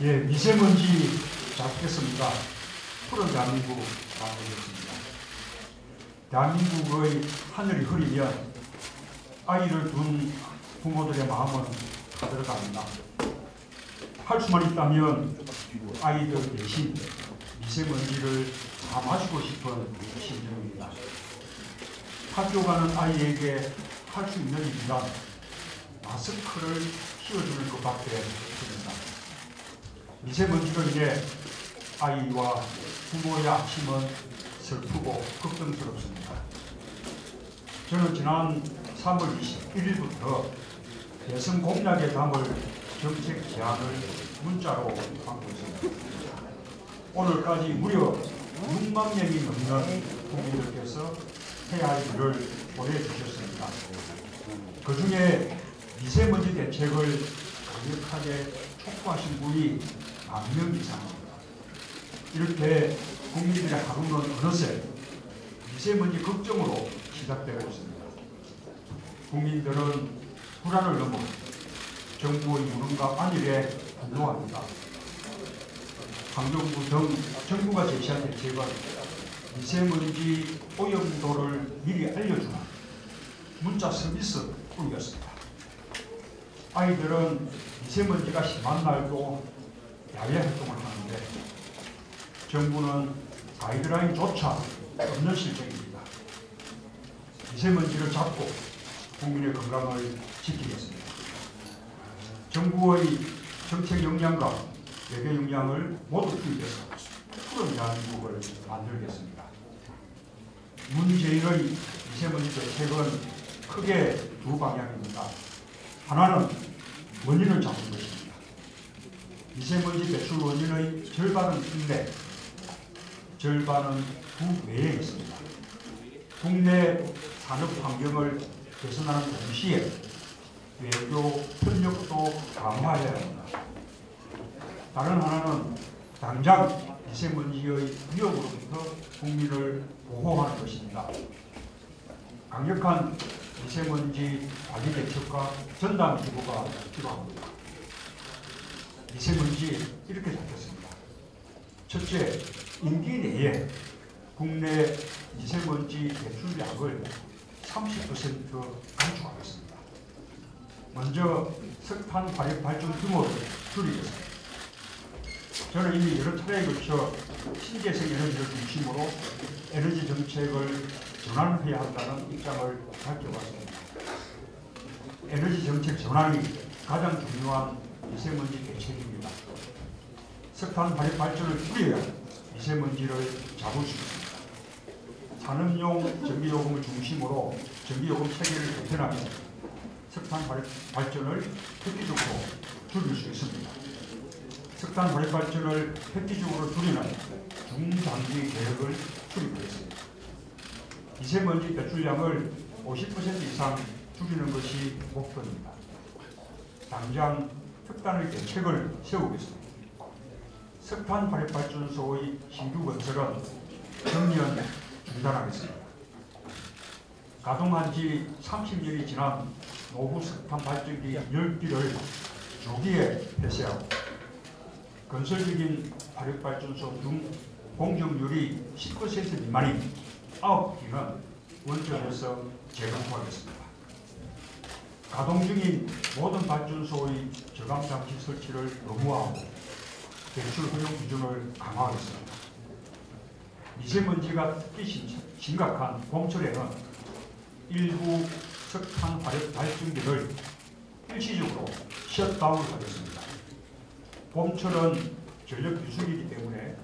예, 미세먼지 잘 듣겠습니다. 푸른 대한민국 만들겠습니다. 대한민국의 하늘이 흐리면 아이를 둔 부모들의 마음은 가들어갑니다. 할 수만 있다면 아이들 대신 미세먼지를 다 마시고 싶은 심정입니다. 학교 가는 아이에게 할 수 있는 일이란 마스크를 씌워주는 것밖에 없습니다. 미세먼지로 인해 아이와 부모의 아침은 슬프고 걱정스럽습니다. 저는 지난 3월 21일부터 대선 공약에 담을 정책 제안을 문자로 받고 있습니다. 오늘까지 무려 6만 명이 넘는 국민들께서 해야 할 일을 보내주셨습니다. 그 중에 미세먼지 대책을 강력하게 촉구하신 분이 10,000명 이상입니다. 이렇게 국민들의 하루는 어느새 미세먼지 걱정으로 시작되고 있습니다. 국민들은 불안을 넘어 정부의 무능과 안일에 분노합니다. 환경부 등 정부가 제시한 대책은 미세먼지 오염도를 미리 알려주는 문자 서비스뿐이었습니다. 아이들은 미세먼지가 심한 날도 야외 활동을 하는데 정부는 가이드라인조차 없는 실정입니다. 미세먼지를 잡고 국민의 건강을 지키겠습니다. 정부의 정책 역량과 외교 역량을 모두 투입해서 푸른 대한민국을 만들겠습니다. 문재인의 미세먼지 대책은 크게 두 방향입니다. 하나는 원인을 잡는 것입니다. 미세먼지 배출 원인의 절반은 국내, 절반은 국외에 있습니다. 국내 산업 환경을 개선하는 동시에 외교 협력도 강화해야 합니다. 다른 하나는 당장 미세먼지의 위협으로부터 국민을 보호하는 것입니다. 강력한 미세먼지 관리 대책과 전담 기구가 필요합니다. 미세먼지 이렇게 잡혔습니다. 첫째, 임기 내에 국내 미세먼지 배출량을 30% 감축하겠습니다. 먼저 석탄 화력 발전 규모를 줄이겠습니다. 저는 이미 여러 차례에 걸쳐 신재생 에너지를 중심으로 에너지 정책을 전환해야 한다는 입장을 밝혀왔습니다. 에너지 정책 전환이 가장 중요한 미세먼지 대책입니다. 석탄 화력 발전을 줄여야 미세먼지를 잡을 수 있습니다. 산업용 전기요금을 중심으로 전기요금 체계를 개편하면 석탄 화력 발전을 획기적으로 줄일 수 있습니다. 석탄 화력 발전을 획기적으로 줄이는 중장기 계획을 수립하겠습니다. 미세먼지 배출량을 50% 이상 줄이는 것이 목표입니다. 당장 특단의 대책을 세우겠습니다. 석탄 화력 발전소의 신규 건설은 전면 중단하겠습니다. 가동한 지 30년이 지난 노후 석탄 발전기 10기를 조기에 폐쇄하고 건설 중인 화력발전소 중 공정률이 10% 미만인 9기는 원전에서 재가동하겠습니다. 가동 중인 모든 발전소의 저감장치 설치를 의무화하고 배출 허용 기준을 강화하겠습니다. 미세먼지가 특히 심각한 봄철에는 일부 석탄 화력 발전기를 일시적으로 셧다운하겠습니다. 봄철은 전력 비수기이기 때문에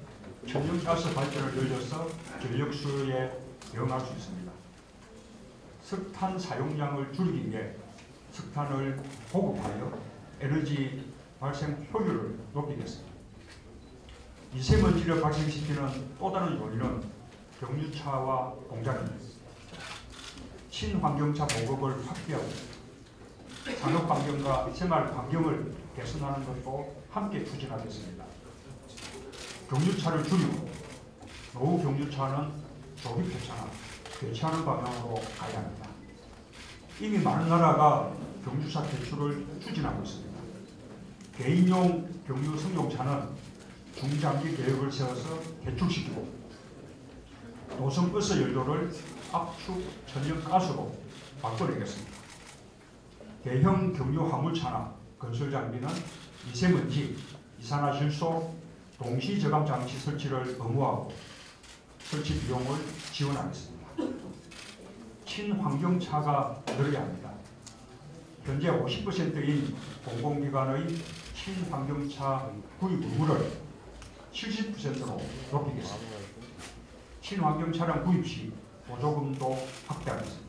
천연가스 발전을 늘려서 전력 수요에 대응할 수 있습니다. 석탄 사용량을 줄이기 위해 석탄을 보급하여 에너지 발생 효율을 높이겠습니다. 미세먼지를 발생시키는 또 다른 요인은 경유차와 공장입니다. 친환경차 보급을 확대하고 산업환경과 생활환경을 개선하는 것도 함께 추진하겠습니다. 경유차를 줄이고 노후 경유차는 조기 폐차나 대체하는 방향으로 가야 합니다. 이미 많은 나라가 경유차 대출을 추진하고 있습니다. 개인용 경유 승용차는 중장기 계획을 세워서 개축시키고 노선버스 열도를 압축 천연가스로 바꿔내겠습니다. 대형 경유 화물차나 건설 장비는 미세먼지, 이산화질소 동시 저감 장치 설치를 의무화하고 설치 비용을 지원하겠습니다. 친환경차가 늘어야 합니다. 현재 50%인 공공기관의 친환경차 구입 의무를 70%로 높이겠습니다. 친환경 차량 구입 시 보조금도 확대하겠습니다.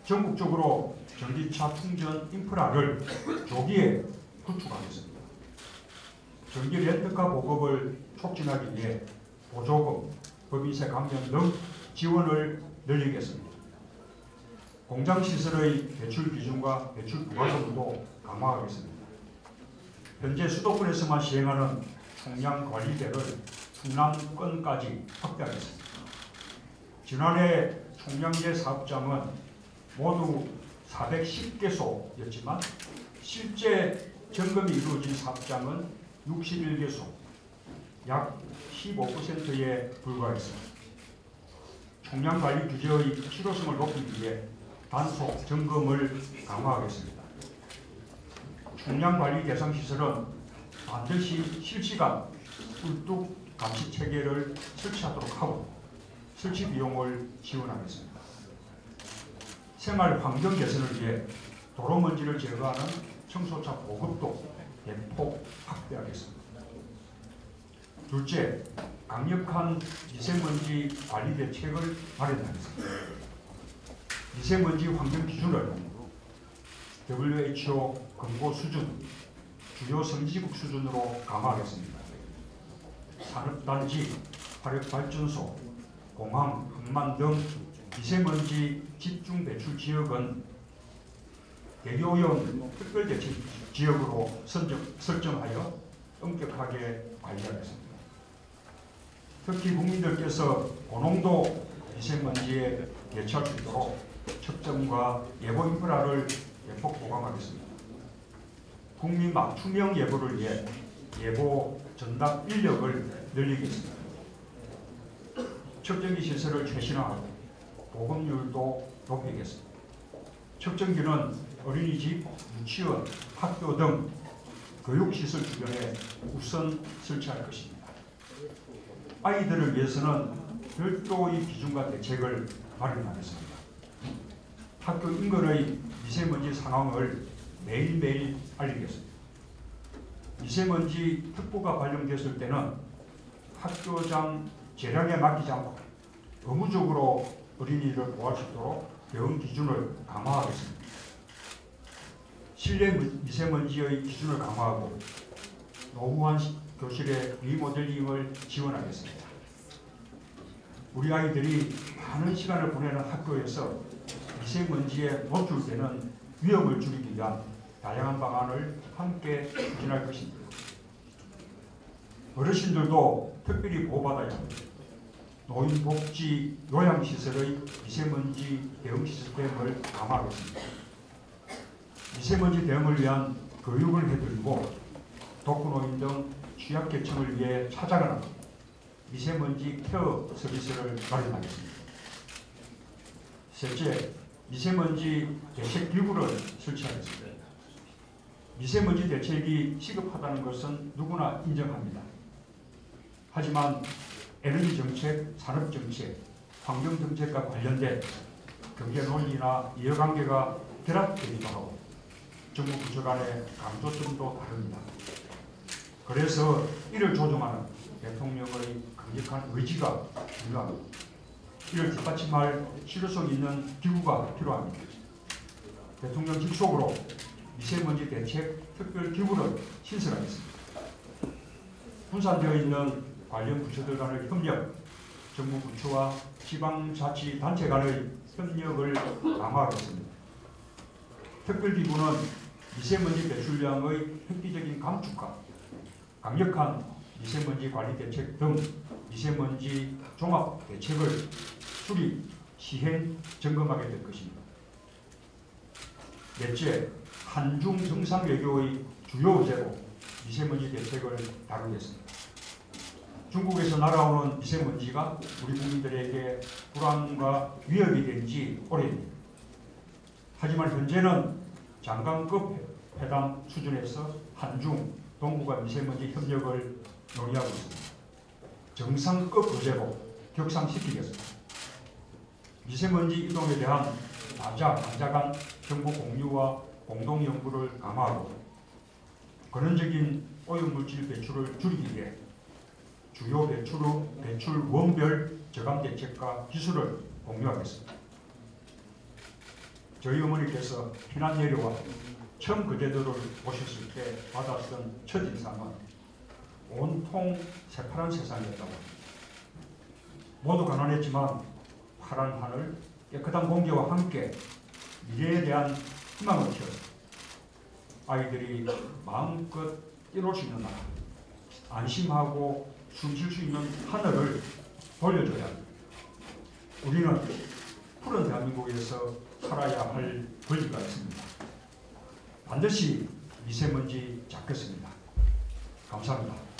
전국적으로 전기차 충전 인프라를 조기에 구축하겠습니다. 전기 렌터카 보급을 촉진하기 위해 보조금, 법인세 감면 등 지원을 늘리겠습니다. 공장시설의 배출 기준과 배출 부과금도 강화하겠습니다. 현재 수도권에서만 시행하는 총량관리대를 충남권까지 확대하겠습니다. 지난해 총량제 사업장은 모두 410개소였지만 실제 점검이 이루어진 사업장은 61개소, 약 15%에 불과했습니다. 총량관리 규제의 실효성을 높이기 위해 단속 점검을 강화하겠습니다. 총량관리 대상 시설은 반드시 실시간 꿀뚝 감시 체계를 설치하도록 하고 설치 비용을 지원하겠습니다. 생활 환경 개선을 위해 도로 먼지를 제거하는 청소차 보급도 대폭 확대하겠습니다. 둘째, 강력한 미세먼지 관리 대책을 마련하겠습니다. 미세먼지 환경 기준을 WHO 권고 수준, 주요 선진국 수준으로 강화하겠습니다. 산업단지, 화력발전소, 공항, 항만 등 미세먼지 집중 배출 지역은 대기오염 특별대책 지역으로 설정하여 엄격하게 관리하겠습니다. 특히 국민들께서 고농도 미세먼지에 대처할 수 있도록 측정과 예보 인프라를 대폭 보강하겠습니다. 국민 맞춤형 예보를 위해 예보 전담 인력을 늘리겠습니다. 측정기 시설을 최신화하고 보급률도 높이겠습니다. 측정기는 어린이집, 유치원, 학교 등 교육시설 주변에 우선 설치할 것입니다. 아이들을 위해서는 별도의 기준과 대책을 마련하겠습니다. 학교 인근의 미세먼지 상황을 매일매일 알리겠습니다. 미세먼지 특보가 발령됐을 때는 학교장 재량에 맡기지 않고 의무적으로 어린이를 보호할 수 있도록 대응 기준을 강화하겠습니다. 실내 미세먼지의 기준을 강화하고 노후한 교실의 리모델링을 지원하겠습니다. 우리 아이들이 많은 시간을 보내는 학교에서 미세먼지에 노출되는 위험을 줄이기 위한 다양한 방안을 함께 추진할 것입니다. 어르신들도 특별히 보호받아야 합니다. 노인복지 요양시설의 미세먼지 대응 시스템을 강화하겠습니다. 미세먼지 대응을 위한 교육을 해드리고 독거노인 등 취약계층을 위해 찾아가는 미세먼지 케어 서비스를 마련하겠습니다. 셋째, 미세먼지 대책 기구를 설치하겠습니다. 미세먼지 대책이 시급하다는 것은 누구나 인정합니다. 하지만 에너지 정책, 산업 정책, 환경 정책과 관련된 경제 논리나 이해관계가 결합되기도 하고 정부 부처 간의 강조점도 다릅니다. 그래서 이를 조정하는 대통령의 강력한 의지가 중요합니다. 이를 뒷받침할 실효성 있는 기구가 필요합니다. 대통령 직속으로 미세먼지 대책 특별기구를 신설하겠습니다. 분산되어 있는 관련 부처들 간의 협력, 정부 부처와 지방자치단체 간의 협력을 강화하겠습니다. 특별기구는 미세먼지 배출량의 획기적인 감축과 강력한 미세먼지 관리 대책 등 미세먼지 종합 대책을 수립, 시행, 점검하게 될 것입니다. 넷째, 한중 정상 외교의 주요 의제로 미세먼지 대책을 다루겠습니다. 중국에서 날아오는 미세먼지가 우리 국민들에게 불안과 위협이 된 지 오래입니다. 하지만 현재는 장관급 회담 수준에서 한중, 동북아 미세먼지 협력을 논의하고 있습니다. 정상급 의제로 격상시키겠습니다. 미세먼지 이동에 대한 나자 간 정보 공유와 공동 연구를 강화하고 근원적인 오염물질 배출을 줄이기 위해 주요 배출원별 저감 대책과 기술을 공유하겠습니다. 저희 어머니께서 피난 내려와 처음 그대들을 보셨을 때 받았던 첫 인상은 온통 새파란 세상이었다고 합니다. 모두 가난했지만 파란 하늘, 깨끗한 공기와 함께 미래에 대한 희망을 키워서 아이들이 마음껏 뛰놀 수 있는 나라, 안심하고 숨쉴 수 있는 하늘을 돌려줘야 합니다. 우리는 푸른 대한민국에서 살아야 할 권리가 있습니다. 반드시 미세먼지 잡겠습니다. 감사합니다.